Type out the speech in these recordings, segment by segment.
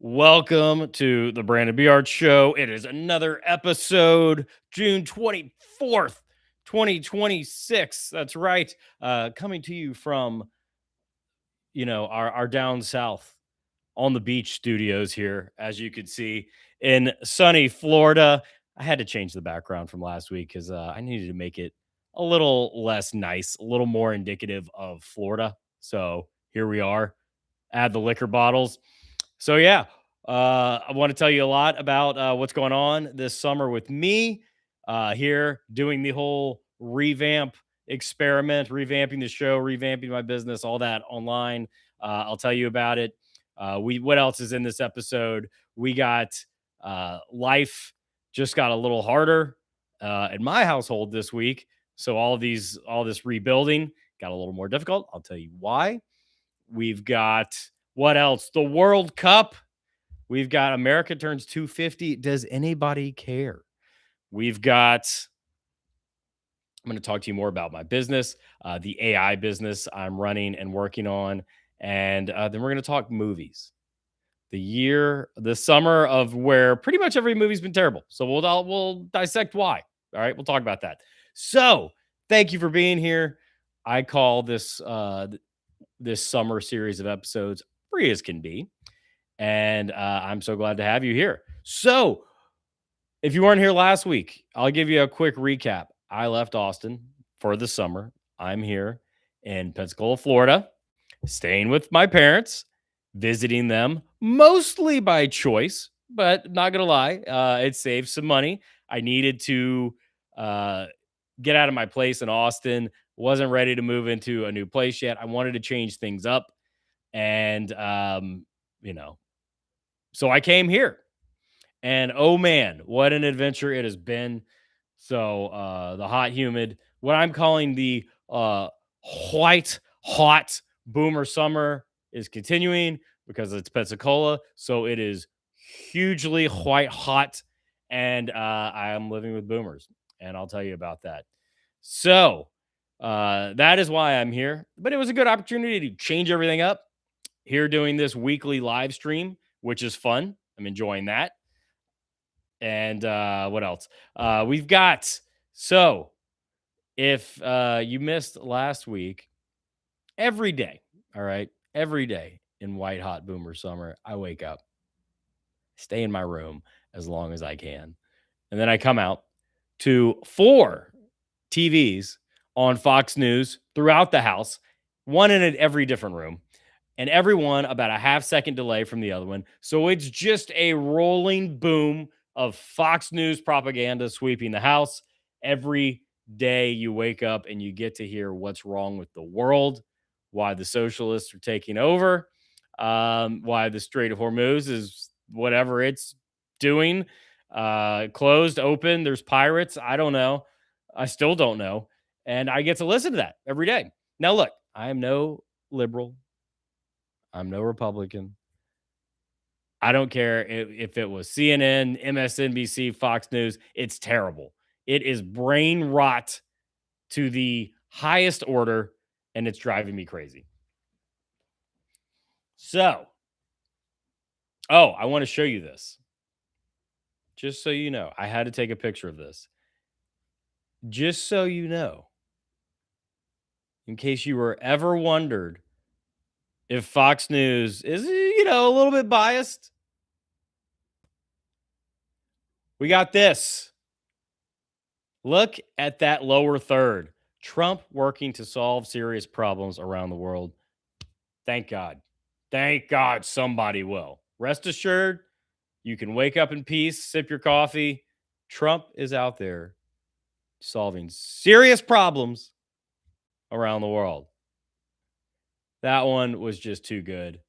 Welcome to the Brandon Beard Show. It is another episode, June 24th, 2026. That's right. Coming to you from, our down south on the beach studios here, as you can see in sunny Florida. I had to change the background from last week because I needed to make it a little less nice, a little more indicative of Florida. So here we are. Add the liquor bottles. So yeah, I want to tell you a lot about what's going on this summer with me here doing the whole revamp experiment, revamping the show, revamping my business, all that online. I'll tell you about it. We what else is in this episode? We got life just got a little harder in my household this week. So all this rebuilding got a little more difficult. I'll tell you why. We've got what else? The World Cup. We've got America turns 250. Does anybody care? We've got, I'm going to talk to you more about my business, the AI business I'm running and working on. And then we're going to talk movies. The summer of where pretty much every movie's been terrible. So we'll dissect why. All right. We'll talk about that. So thank you for being here. I call this summer series of episodes free as can be. And I'm so glad to have you here. So, if you weren't here last week, I'll give you a quick recap. I left Austin for the summer. I'm here in Pensacola, Florida, staying with my parents, visiting them mostly by choice, but not going to lie, it saved some money. I needed to uh, get out of my place in Austin, wasn't ready to move into a new place yet. I wanted to change things up. And, you know, so I came here, and oh man, what an adventure it has been. So the hot, humid, what I'm calling the white hot boomer summer is continuing because it's Pensacola. So it is hugely white hot, and I am living with boomers, and I'll tell you about that. So that is why I'm here. But it was a good opportunity to change everything up here doing this weekly live stream, which is fun. I'm enjoying that. And what else? We've got so if you missed last week, every day, all right, every day in white hot boomer summer, I wake up, stay in my room as long as I can, and then I come out to four TVs on Fox News throughout the house, one in every different room, and every one about a half second delay from the other one. So it's just a rolling boom of Fox News propaganda sweeping the house. Every day you wake up and you get to hear what's wrong with the world, why the socialists are taking over, why the Strait of Hormuz is whatever it's doing, closed, open. There's pirates. I don't know. I still don't know. And I get to listen to that every day. Now, look, I am no liberal. I'm no Republican. I don't care if it was CNN, MSNBC, Fox News. It's terrible. It is brain rot to the highest order, and it's driving me crazy. So, I want to show you this. Just so you know, I had to take a picture of this. Just so you know, in case you were ever wondered if Fox News is, a little bit biased, we got this. Look at that lower third. Trump working to solve serious problems around the world. Thank God. Thank God somebody will. Rest assured, you can wake up in peace, sip your coffee. Trump is out there solving serious problems around the world. That one was just too good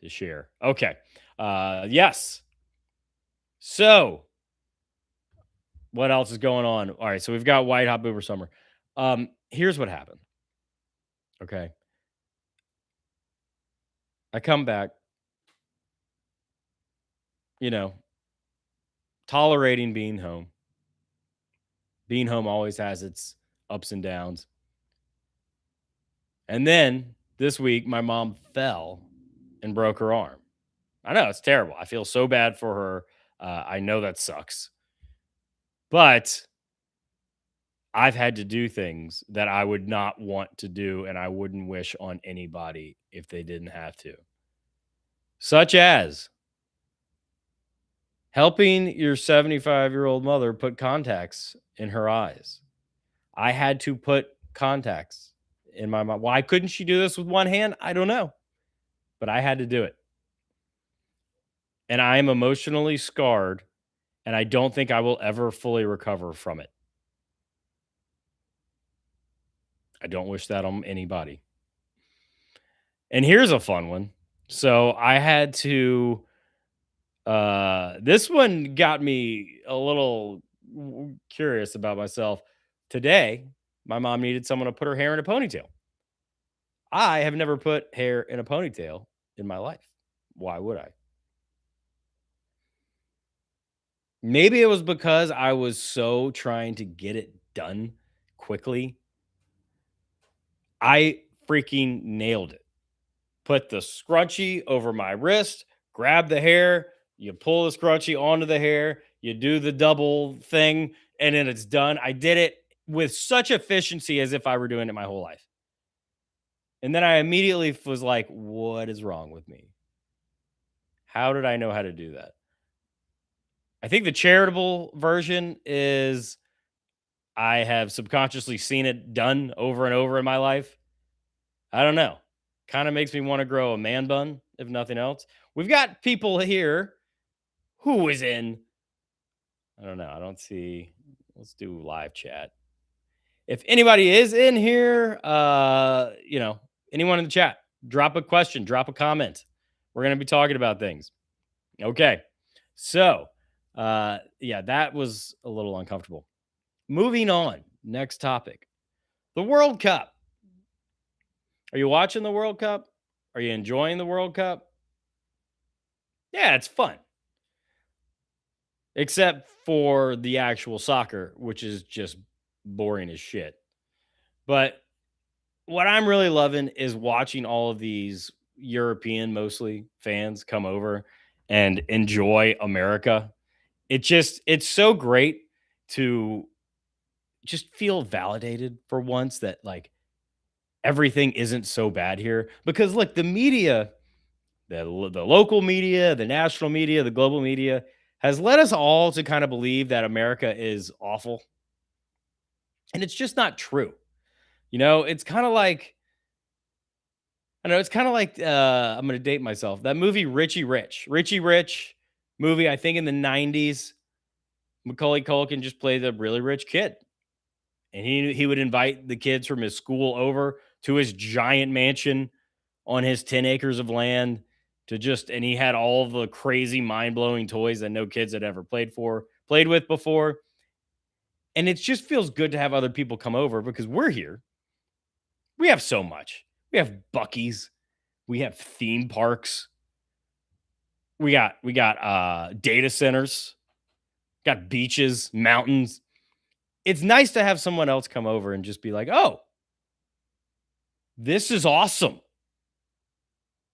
to share. Okay. Yes. So, what else is going on? All right. So, we've got White Hot Boomer Summer. Here's what happened. Okay. I come back, you know, tolerating being home. Being home always has its ups and downs. And then this week, my mom fell and broke her arm. I know it's terrible. I feel so bad for her. I know that sucks, but I've had to do things that I would not want to do and I wouldn't wish on anybody if they didn't have to. Such as helping your 75-year-old mother put contacts in her eyes. I had to put contacts in my mouth. Why couldn't she do this with one hand? I don't know, but I had to do it. And I am emotionally scarred, and I don't think I will ever fully recover from it. I don't wish that on anybody. And here's a fun one. So I had to this one got me a little curious about myself. Today, my mom needed someone to put her hair in a ponytail. I have never put hair in a ponytail in my life. Why would I? Maybe it was because I was so trying to get it done quickly. I freaking nailed it. Put the scrunchie over my wrist, grab the hair, you pull the scrunchie onto the hair, you do the double thing, and then it's done. I did it with such efficiency as if I were doing it my whole life. And then I immediately was like, what is wrong with me? How did I know how to do that? I think the charitable version is I have subconsciously seen it done over and over in my life. I don't know. Kind of makes me want to grow a man bun, if nothing else. We've got people here who is in. I don't know. I don't see. Let's do live chat. If anybody is in here, anyone in the chat, drop a question, drop a comment. We're going to be talking about things. Okay. So, yeah, that was a little uncomfortable. Moving on. Next topic. The World Cup. Are you watching the World Cup? Are you enjoying the World Cup? Yeah, it's fun. Except for the actual soccer, which is just boring as shit. But what I'm really loving is watching all of these European, mostly fans come over and enjoy America. It's so great to just feel validated for once that like everything isn't so bad here. Because look, the media, the local media, the national media, the global media has led us all to kind of believe that America is awful. And it's just not true. It's kind of like I know it's kind of like I'm going to date myself. That movie Richie Rich. Richie Rich movie I think in the 90s. Macaulay Culkin just played a really rich kid. And he would invite the kids from his school over to his giant mansion on his 10 acres of land to just and he had all the crazy mind-blowing toys that no kids had ever played with before. And it just feels good to have other people come over because we're here. We have so much. We have Bucky's, we have theme parks, we got data centers, got beaches, mountains. It's nice to have someone else come over and just be like, "Oh, this is awesome."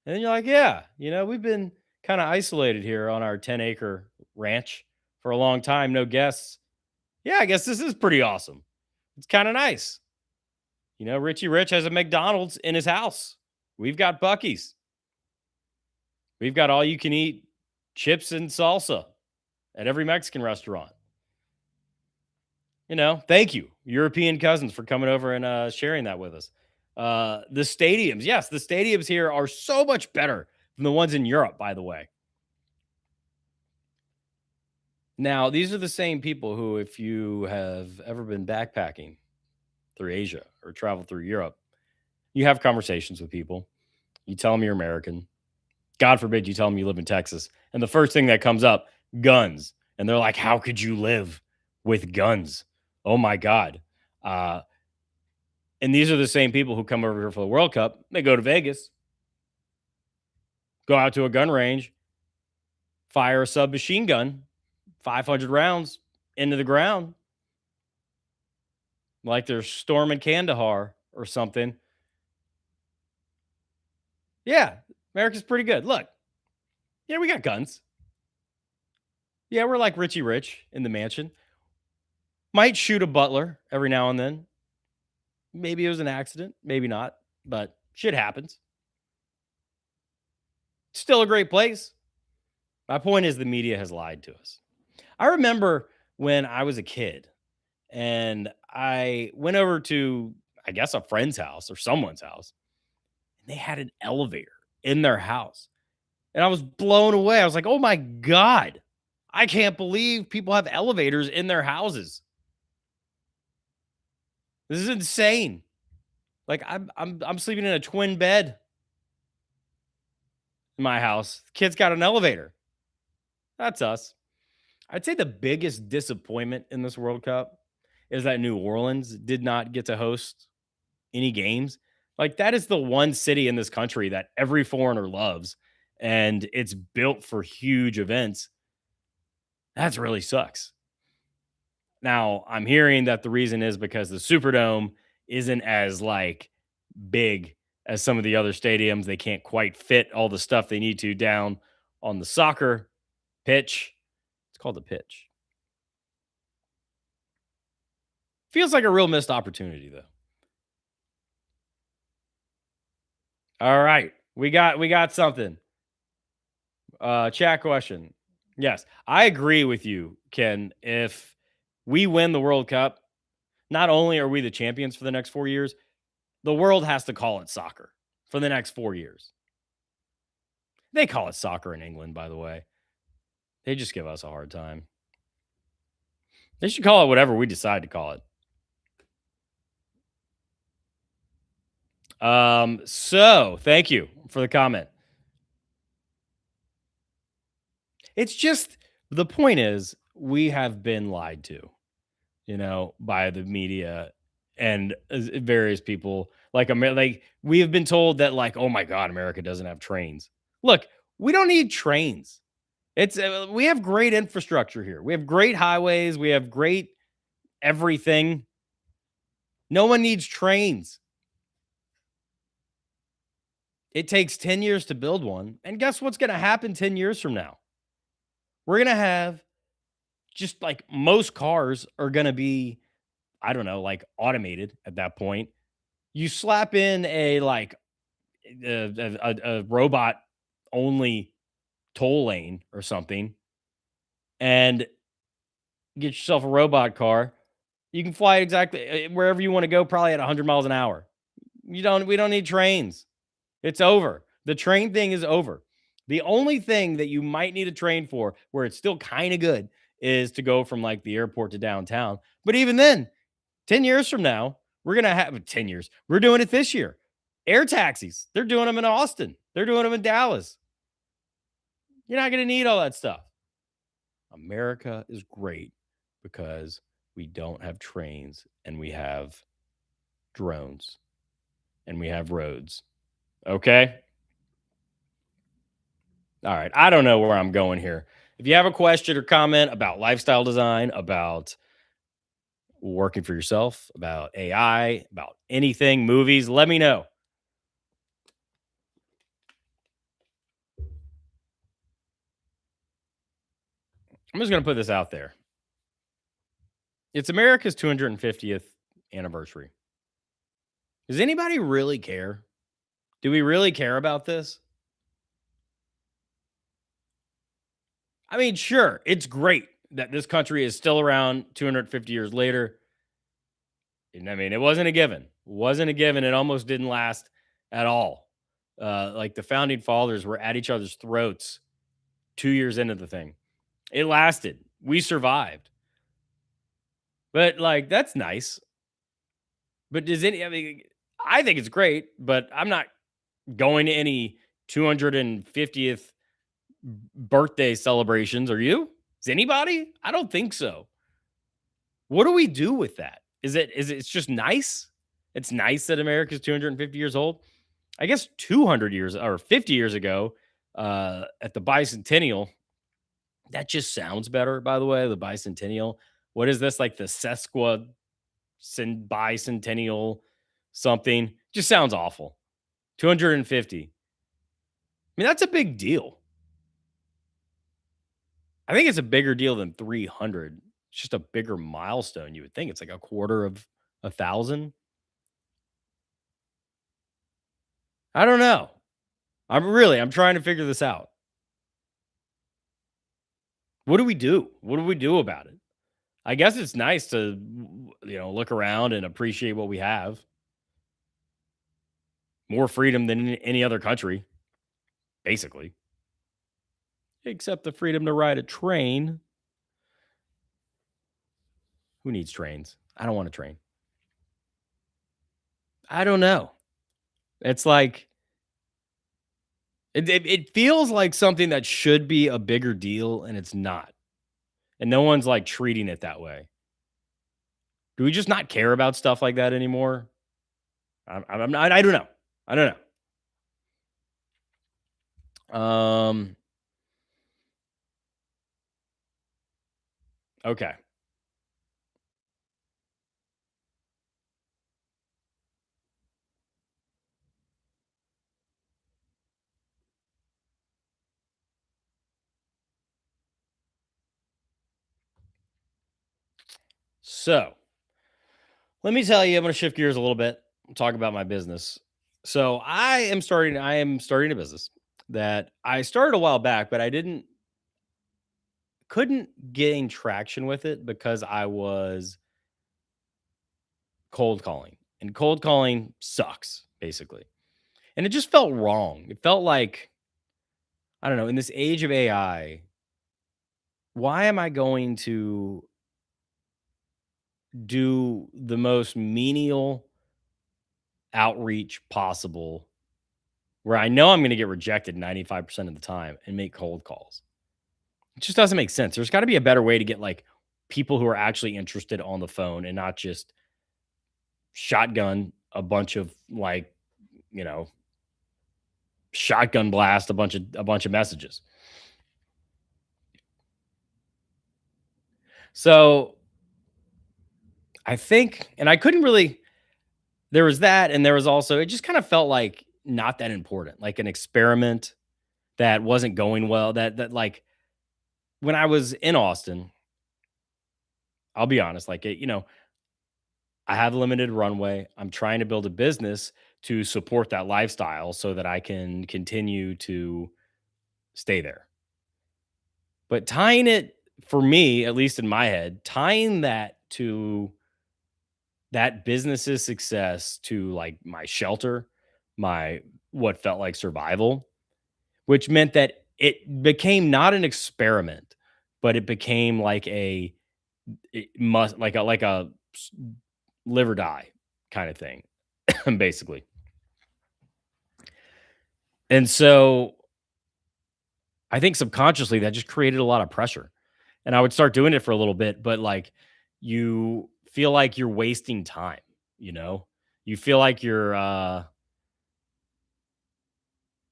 And then you're like, "Yeah, we've been kind of isolated here on our 10-acre ranch for a long time, no guests. Yeah, I guess this is pretty awesome. It's kind of nice." Richie Rich has a McDonald's in his house. We've got Bucky's. We've got all you can eat chips and salsa at every Mexican restaurant. Thank you, European cousins, for coming over and sharing that with us. The stadiums, yes, the stadiums here are so much better than the ones in Europe, by the way. Now, these are the same people who, if you have ever been backpacking through Asia or traveled through Europe, you have conversations with people. You tell them you're American. God forbid you tell them you live in Texas. And the first thing that comes up, guns. And they're like, how could you live with guns? Oh my God. And these are the same people who come over here for the World Cup. They go to Vegas, go out to a gun range, fire a submachine gun, 500 rounds into the ground, like they're storming Kandahar or something. Yeah, America's pretty good. Look, Yeah, we got guns. Yeah, we're like Richie Rich in the mansion. Might shoot a butler every now and then. Maybe it was an accident, maybe not, but shit happens. Still a great place. My point is the media has lied to us. I remember when I was a kid and I went over to, I guess, a friend's house or someone's house, and they had an elevator in their house. And I was blown away. I was like, oh my God, I can't believe people have elevators in their houses. This is insane. Like I'm sleeping in a twin bed in my house. Kid's got an elevator. That's us. I'd say the biggest disappointment in this World Cup is that New Orleans did not get to host any games. Like that is the one city in this country that every foreigner loves and it's built for huge events. That's really sucks. Now, I'm hearing that the reason is because the Superdome isn't as like big as some of the other stadiums. They can't quite fit all the stuff they need to down on the soccer pitch. It's called the pitch. Feels like a real missed opportunity though. All right. We got something. Chat question. Yes, I agree with you, Ken. If we win the World Cup, not only are we the champions for the next 4 years, the world has to call it soccer for the next 4 years. They call it soccer in England, by the way. They just give us a hard time. They should call it whatever we decide to call it. So thank you for the comment. It's just the point is we have been lied to, by the media and various people. Like we have been told that, like, oh my God, America doesn't have trains. Look, we don't need trains. We have great infrastructure here. We have great highways. We have great everything. No one needs trains. It takes 10 years to build one. And guess what's going to happen 10 years from now? We're going to have just like most cars are going to be, I don't know, like automated at that point. You slap in a like a robot only toll lane or something and get yourself a robot car. You can fly exactly wherever you want to go, probably at 100 miles an hour. We don't need trains. It's over. The train thing is over. The only thing that you might need a train for, where it's still kind of good, is to go from like the airport to downtown. But even then, 10 years from now, we're going to have 10 years. We're doing it this year. Air taxis, they're doing them in Austin, they're doing them in Dallas. You're not going to need all that stuff. America is great because we don't have trains and we have drones and we have roads. Okay. All right. I don't know where I'm going here. If you have a question or comment about lifestyle design, about working for yourself, about AI, about anything, movies, let me know. I'm just going to put this out there. It's America's 250th anniversary. Does anybody really care? Do we really care about this? I mean, sure, it's great that this country is still around 250 years later. And I mean, it wasn't a given. Wasn't a given. It almost didn't last at all. Like the founding fathers were at each other's throats 2 years into the thing. It lasted. We survived. But like, that's nice. But I mean, I think it's great, but I'm not going to any 250th birthday celebrations. Are you? Is anybody? I don't think so. What do we do with that? It's just nice? It's nice that America's 250 years old. I guess 200 years or 50 years ago, at the bicentennial, that just sounds better, by the way, the bicentennial. What is this, like the bicentennial something? Just sounds awful. 250. I mean, that's a big deal. I think it's a bigger deal than 300. It's just a bigger milestone. You would think it's like a quarter of a thousand. I don't know. I'm trying to figure this out. What do we do? What do we do about it? I guess it's nice to, look around and appreciate what we have. More freedom than any other country, basically, except the freedom to ride a train. Who needs trains? I don't want a train. I don't know. It's like it feels like something that should be a bigger deal, and it's not. And no one's like treating it that way. Do we just not care about stuff like that anymore? I'm not, I don't know. I don't know. Okay. So let me tell you, I'm going to shift gears a little bit, talk about my business. So I am starting a business that I started a while back, but I couldn't gain traction with it because I was cold calling. And cold calling sucks, basically. And it just felt wrong. It felt like, I don't know, in this age of AI, why am I going to do the most menial outreach possible where I know I'm going to get rejected 95% of the time and make cold calls? It just doesn't make sense. There's got to be a better way to get like people who are actually interested on the phone and not just shotgun a bunch of like, you know, shotgun blast a bunch of messages. So, I think and I couldn't really there was that and there was also it just kind of felt like not that important, like an experiment that wasn't going well that like when I was in Austin, I'll be honest, like I have limited runway. I'm trying to build a business to support that lifestyle so that I can continue to stay there. But tying it for me, at least in my head, tying that to that business's success to like my shelter, my what felt like survival, which meant that it became not an experiment, but it became like it must like a live or die kind of thing, basically. And so I think subconsciously that just created a lot of pressure. And I would start doing it for a little bit, but like you feel like you're wasting time, you know? You feel like you're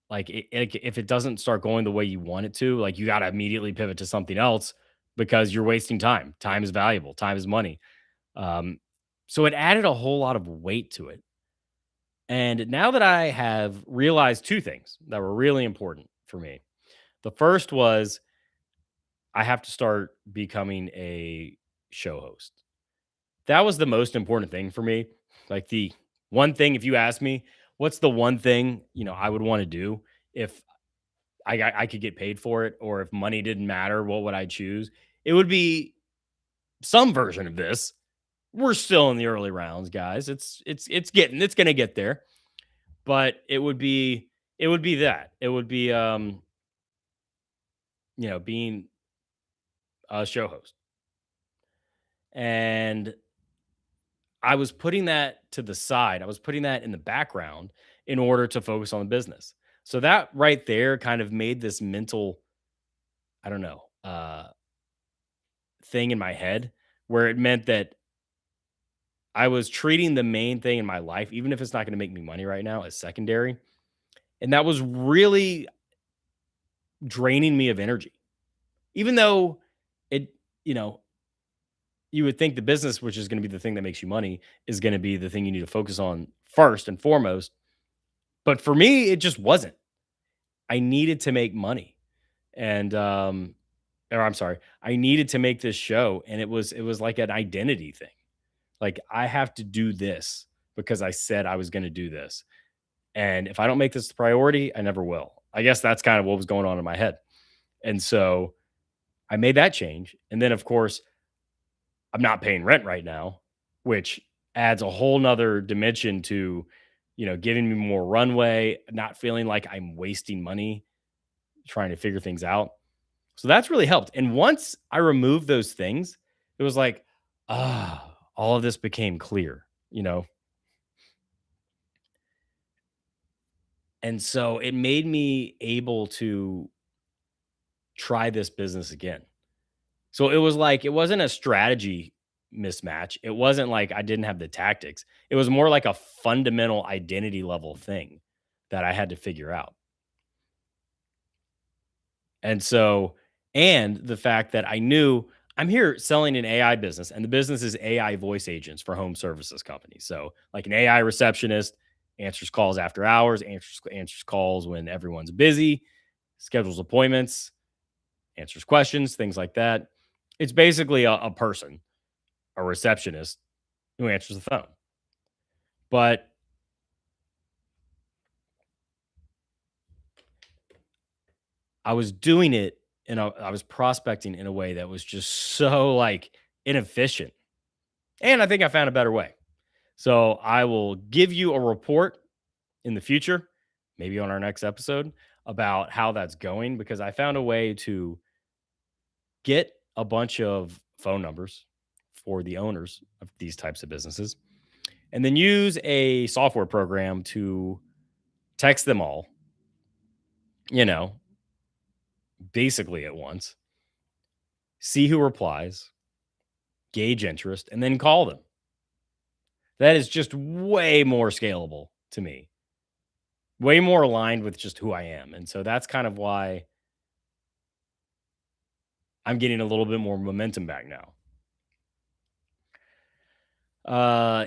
like if it doesn't start going the way you want it to, like you got to immediately pivot to something else because you're wasting time. Time is valuable, time is money. Um so it added a whole lot of weight to it. And now that I have realized two things that were really important for me. The first was I have to start becoming a show host. That was the most important thing for me. Like the one thing, if you ask me, what's the one thing, I would want to do if I could get paid for it or if money didn't matter, what would I choose? It would be some version of this. We're still in the early rounds, guys. It's gonna get there. But it would be that. It would be being a show host. And I was putting that to the side. I was putting that in the background in order to focus on the business. So that right there kind of made this mental, I don't know, thing in my head where it meant that I was treating the main thing in my life, even if it's not going to make me money right now, as secondary. And that was really draining me of energy. Even though it, you know, you would think the business, which is going to be the thing that makes you money, is going to be the thing you need to focus on first and foremost. But for me, it just wasn't. I needed to make money. And or I'm sorry, I needed to make this show, and it was like an identity thing. Like, I have to do this because I said I was gonna do this, and if I don't make this the priority, I never will. I guess that's kind of what was going on in my head, and so I made that change, and then, of course, I'm not paying rent right now, which adds a whole nother dimension to, giving me more runway, not feeling like I'm wasting money trying to figure things out. So that's really helped. And once I removed those things, it was like, all of this became clear, you know? And so it made me able to try this business again. So it was like, it wasn't a strategy mismatch. It wasn't like I didn't have the tactics. It was more like a fundamental identity level thing that I had to figure out. And so, and the fact that I knew I'm here selling an AI business, and the business is AI voice agents for home services companies. So, like an AI receptionist answers calls after hours, answers calls when everyone's busy, schedules appointments, answers questions, things like that. It's basically a person, a receptionist who answers the phone. But I was doing it, and I was prospecting in a way that was just so like inefficient. And I think I found a better way. So I will give you a report in the future, maybe on our next episode, about how that's going, because I found a way to get a bunch of phone numbers for the owners of these types of businesses and then use a software program to text them all, you know, basically at once, see who replies, gauge interest, and then call them. That is just way more scalable to me, way more aligned with just who I am. And so that's kind of why I'm getting a little bit more momentum back now.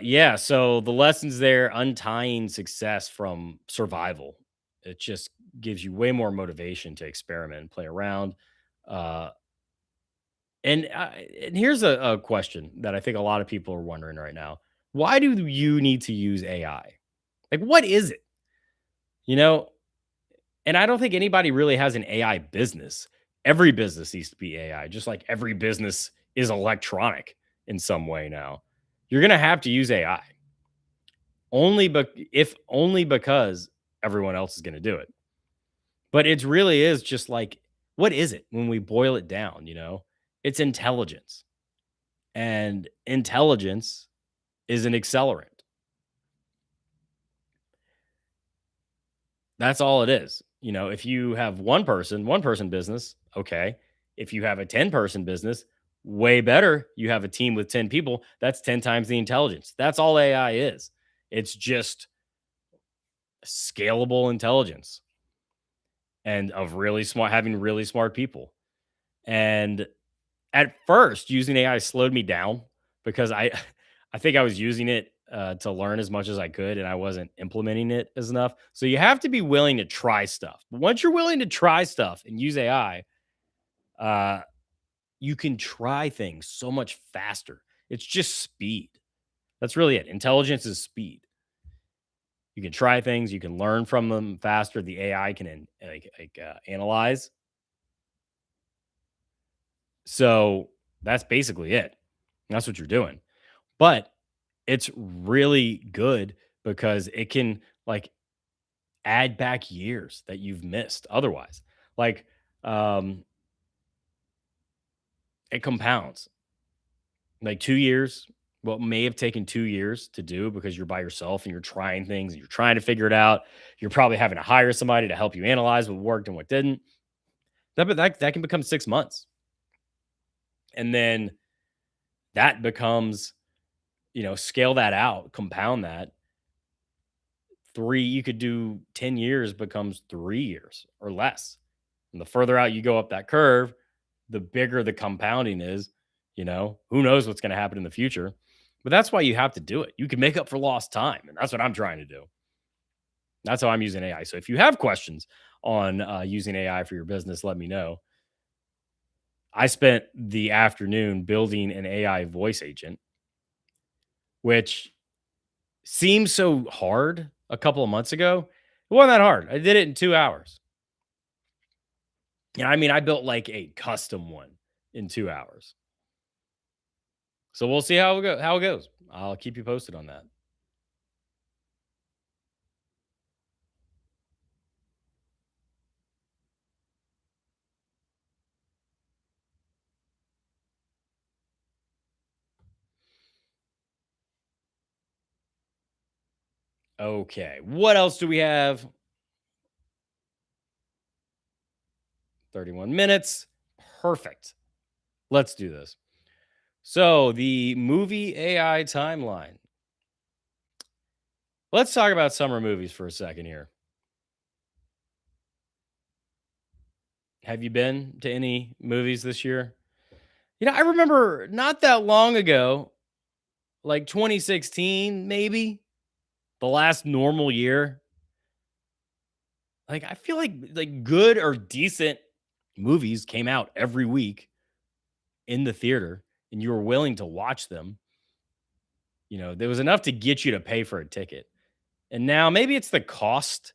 Yeah, so the lessons there, untying success from survival. It just gives you way more motivation to experiment and play around. Uh and here's a question that I think a lot of people are wondering right now. Why do you need to use AI? Like, what is it? You know, and I don't think anybody really has an AI business. Every business needs to be AI, just like every business is electronic in some way now. You're going to have to use AI only but if only because everyone else is going to do it. But it really is just like, what is it when we boil it down, It's intelligence. And intelligence is an accelerant. That's all it is. If you have one person business, okay. If you have a 10-person business, way better. You have a team with 10 people, that's 10 times the intelligence. That's all AI is. It's just scalable intelligence and of really smart having really smart people. And at first, using AI slowed me down because I I think I was using it to learn as much as I could, and I wasn't implementing it as enough. So you have to be willing to try stuff. But once you're willing to try stuff and use AI, uh, you can try things so much faster. It's just speed. That's really it. Intelligence is speed. You can try things. You can learn from them faster. The AI can analyze. So that's basically it. That's what you're doing. But it's really good because it can like add back years that you've missed otherwise. Like um it compounds. Like 2 years, what may have taken 2 years to do because you're by yourself and you're trying things and you're trying to figure it out. You're probably having to hire somebody to help you analyze what worked and what didn't. That can become 6 months. And then that becomes, scale that out, compound that. 3 you could do 10 years becomes 3 years or less. And the further out you go up that curve, the bigger the compounding is, Who knows what's going to happen in the future? But that's why you have to do it. You can make up for lost time, and that's what I'm trying to do. That's how I'm using AI. So if you have questions on using AI for your business, let me know. I spent the afternoon building an AI voice agent, which seems so hard a couple of months ago. It wasn't that hard. I did it in 2 hours. Yeah, I mean, I built like a custom one in 2 hours. So we'll see how it goes. I'll keep you posted on that. Okay. What else do we have? 31 minutes. Perfect. Let's do this. So, the movie AI timeline. Let's talk about summer movies for a second here. Have you been to any movies this year? I remember not that long ago, like 2016, maybe the last normal year. Like, I feel like good or decent movies came out every week in the theater and you were willing to watch them. There was enough to get you to pay for a ticket. And now maybe it's the cost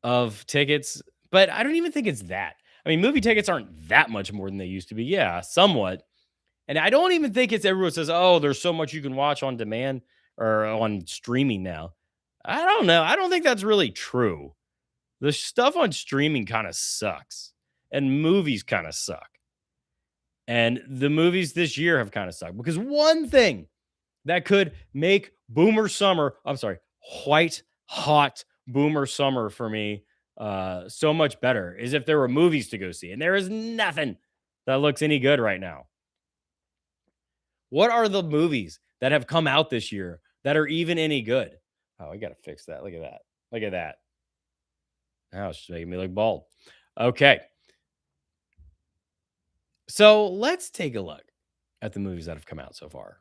of tickets, but I don't even think it's that. I mean, movie tickets aren't that much more than they used to be. Yeah, somewhat. And I don't even think it's everyone says, "Oh, there's so much you can watch on demand or on streaming now." I don't know. I don't think that's really true. The stuff on streaming kind of sucks, and movies kind of suck. And the movies this year have kind of sucked because one thing that could make Boomer Summer, I'm sorry, white hot Boomer Summer for me so much better is if there were movies to go see. And there is nothing that looks any good right now. What are the movies that have come out this year that are even any good? Oh, I got to fix that. Look at that. Look at that. Now it's just making me look bald. Okay. So let's take a look at the movies that have come out so far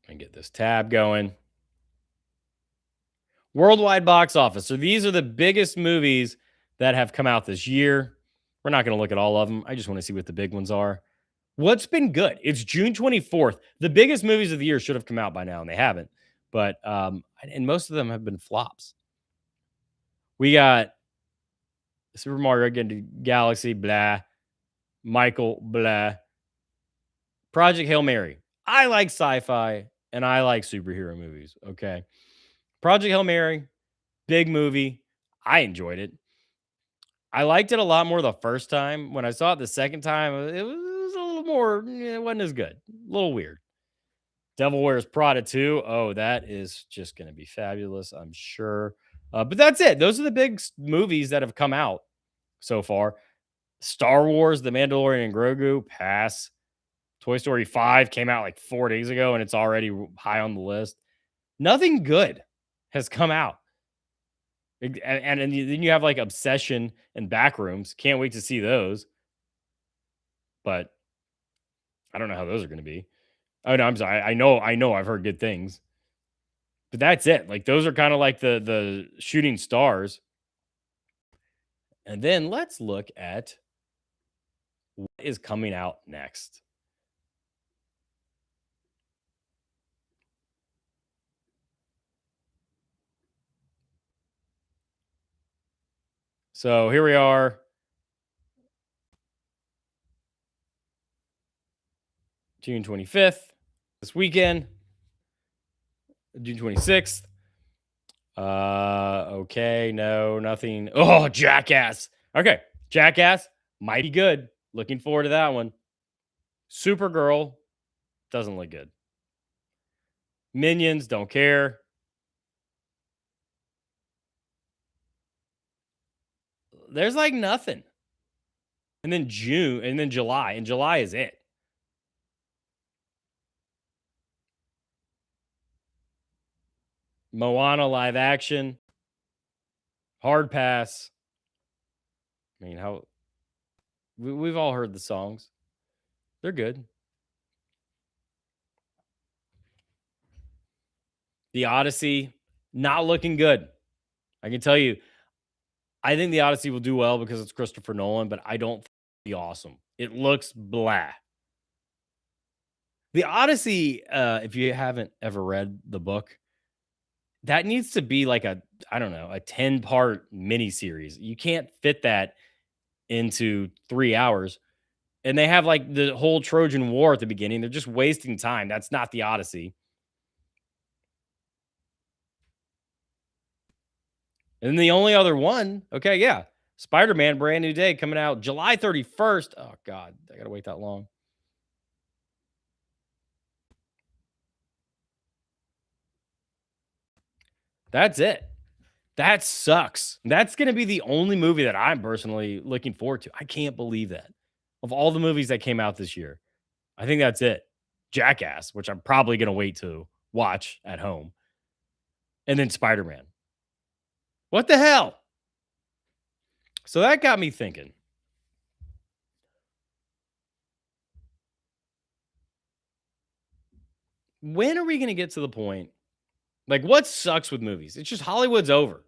and get this tab going. Worldwide box office. So these are the biggest movies that have come out this year. We're not going to look at all of them. I just want to see what the big ones are. What's been good? It's June 24th. The biggest movies of the year should have come out by now, and they haven't. But and most of them have been flops. We got Super Mario Galaxy, blah. Michael, blah. Project Hail Mary. I like sci-fi and I like superhero movies. Okay. Project Hail Mary, big movie. I enjoyed it. I liked it a lot more the first time. When I saw it the second time, it was a little more, it wasn't as good. A little weird. Devil Wears Prada 2. Oh, that is just going to be fabulous, I'm sure. But that's it. Those are the big movies that have come out so far. Star Wars, The Mandalorian and Grogu, pass. Toy Story 5 came out like 4 days ago and it's already high on the list. Nothing good has come out. And then you have like Obsession and Backrooms. Can't wait to see those. But I don't know how those are going to be. Oh no, I'm sorry. I know I've heard good things. But that's it. Like those are kind of like the shooting stars. And then let's look at what is coming out next. So here we are, June 25th, this weekend, June 26th. Okay, no, nothing. Oh, Jackass. Okay, Jackass might be good. Looking forward to that one. Supergirl doesn't look good. Minions don't care. There's like nothing. And then June, and then July, and July is it. Moana live action, hard pass. I mean, how we've all heard the songs. They're good. The Odyssey, not looking good. I can tell you, I think The Odyssey will do well because it's Christopher Nolan, but I don't think it'll be awesome. It looks blah. The Odyssey, if you haven't ever read the book, that needs to be like a, I don't know, a 10-part miniseries. You can't fit that into 3 hours. And they have like the whole Trojan War at the beginning. They're just wasting time. That's not the Odyssey. And the only other one, okay, yeah, Spider-Man Brand New Day coming out July 31st. Oh God, I gotta wait that long. That's it. That sucks. That's gonna be the only movie that I'm personally looking forward to. I can't believe that. Of all the movies that came out this year, I think that's it. Jackass, which I'm probably gonna wait to watch at home, and then Spider-Man. What the hell? So that got me thinking. When are we gonna get to the point? Like, what sucks with movies? It's just Hollywood's over.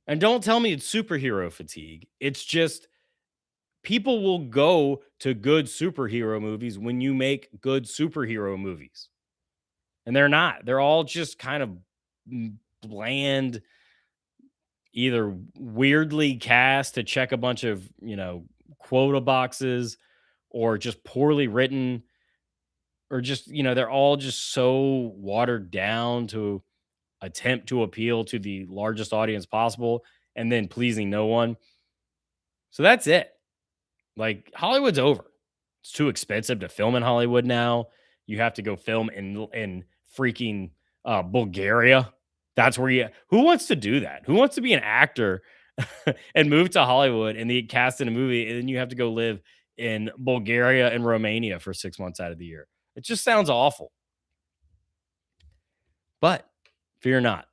And don't tell me it's superhero fatigue. It's just people will go to good superhero movies when you make good superhero movies. And they're not. They're all just kind of bland, either weirdly cast to check a bunch of, quota boxes, or just poorly written, or just, they're all just so watered down to attempt to appeal to the largest audience possible and then pleasing no one. So that's it. Like, Hollywood's over. It's too expensive to film in Hollywood now. You have to go film in freaking Bulgaria. That's where you who wants to do that? Who wants to be an actor and move to Hollywood and be cast in a movie and then you have to go live in Bulgaria and Romania for 6 months out of the year? It just sounds awful. But fear not,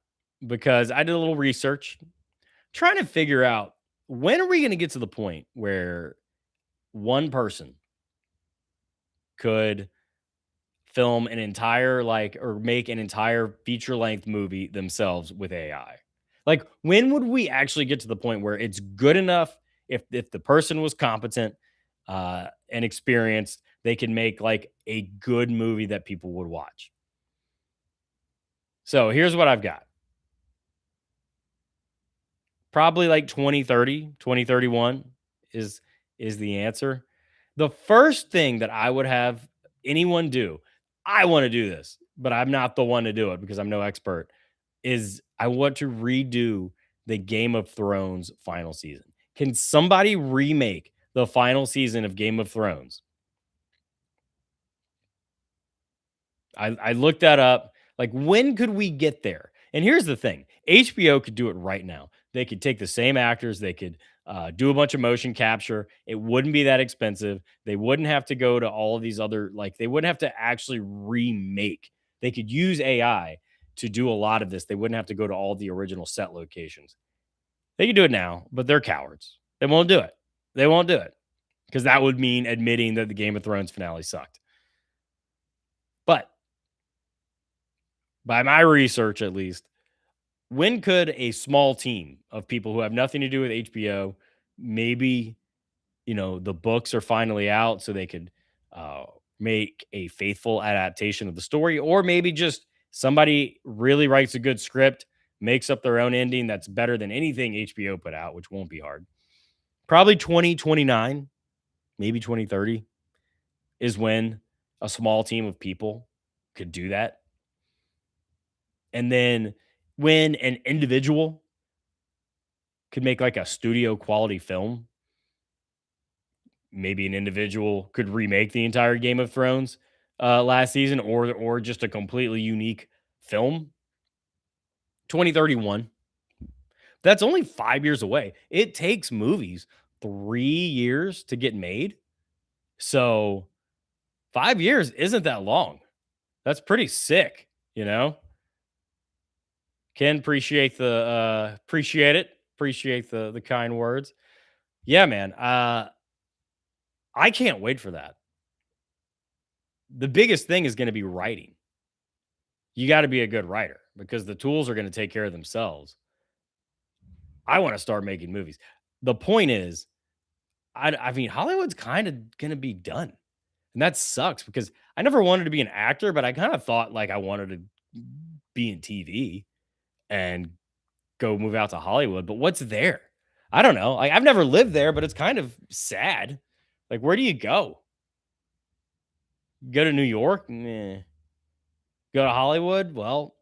because I did a little research trying to figure out, when are we going to get to the point where one person could film an entire, like, or make an entire feature length movie themselves with AI? Like, when would we actually get to the point where it's good enough, if the person was competent and experienced, they can make like a good movie that people would watch? So here's what I've got. Probably like 2030, 2031 is the answer. The first thing that I would have anyone do, I want to do this, but I'm not the one to do it because I'm no expert, is I want to redo the Game of Thrones final season. Can somebody remake the final season of Game of Thrones? I looked that up. Like, when could we get there? And here's the thing: HBO could do it right now. They could take the same actors, they could do a bunch of motion capture. It wouldn't be that expensive. They wouldn't have to go to all of these other, like, they wouldn't have to actually remake. They could use AI to do a lot of this. They wouldn't have to go to all the original set locations. They can do it now, but they're cowards. They won't do it. They won't do it because that would mean admitting that the Game of Thrones finale sucked. But by my research, at least, when could a small team of people who have nothing to do with HBO, maybe, the books are finally out so they could uh, make a faithful adaptation of the story, or maybe just somebody really writes a good script, makes up their own ending that's better than anything HBO put out, which won't be hard. Probably 2029, maybe 2030 is when a small team of people could do that. And then when an individual could make like a studio quality film, maybe an individual could remake the entire Game of Thrones last season, or just a completely unique film. 2031. That's only 5 years away. It takes movies 3 years to get made. So 5 years isn't that long. That's pretty sick, you know? Ken, appreciate it. Appreciate the kind words. Yeah, man. I can't wait for that. The biggest thing is going to be writing. You got to be a good writer because the tools are going to take care of themselves. I want to start making movies. The point is, I mean, Hollywood's kind of going to be done. And that sucks because I never wanted to be an actor, but I kind of thought like I wanted to be in TV and go move out to Hollywood. But what's there? I don't know. Like I've never lived there, but it's kind of sad. Like, where do you go? Go to New York? Meh. Go to Hollywood? Well,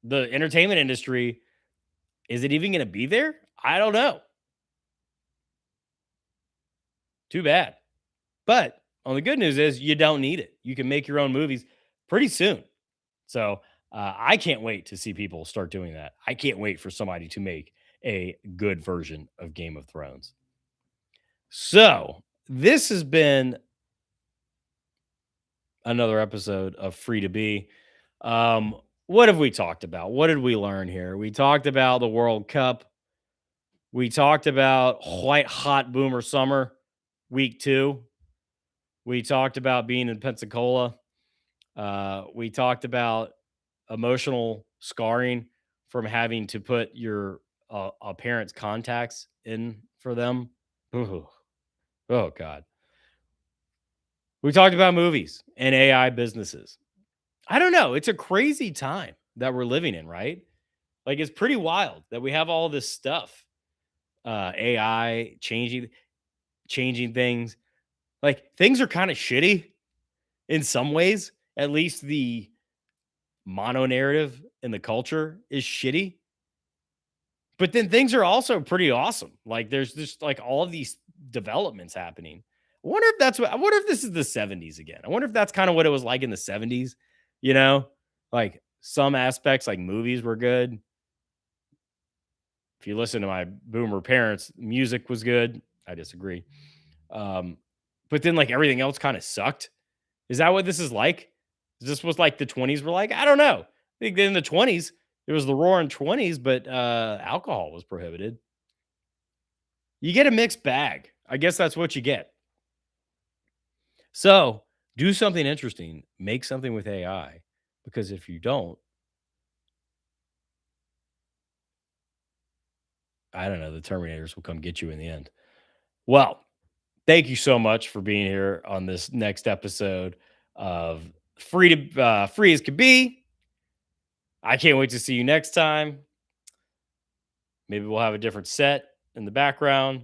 the entertainment industry, is it even going to be there? I don't know. Too bad. But on the good news is you don't need it. You can make your own movies pretty soon. So I can't wait to see people start doing that. I can't wait for somebody to make a good version of Game of Thrones. So this has been another episode of Free to Be. What have we talked about? What did we learn here? We talked about the World Cup. We talked about white hot boomer summer, week 2. We talked about being in Pensacola. We talked about emotional scarring from having to put your a parent's contacts in for them. Ooh, oh God. We talked about movies and AI businesses. I don't know. It's a crazy time that we're living in, right? Like it's pretty wild that we have all this stuff. AI changing things. Like things are kind of shitty in some ways. At least the mono narrative in the culture is shitty. But then things are also pretty awesome. Like there's just like all of these developments happening. I wonder if this is the 70s again. I wonder if that's kind of what it was like in the 70s, you know? Like some aspects like movies were good. If you listen to my boomer parents, music was good. I disagree. Um, but then like everything else kind of sucked. Is that what this is like? Is this was like the 20s were like? I don't know. I think in the 20s, it was the roaring 20s, but alcohol was prohibited. You get a mixed bag. I guess that's what you get. So do something interesting. Make something with AI. Because if you don't, I don't know, the Terminators will come get you in the end. Well, thank you so much for being here on this next episode of Free as Could Be. I can't wait to see you next time. Maybe we'll have a different set in the background.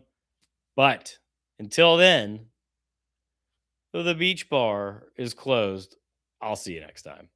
But until then, though the beach bar is closed, I'll see you next time.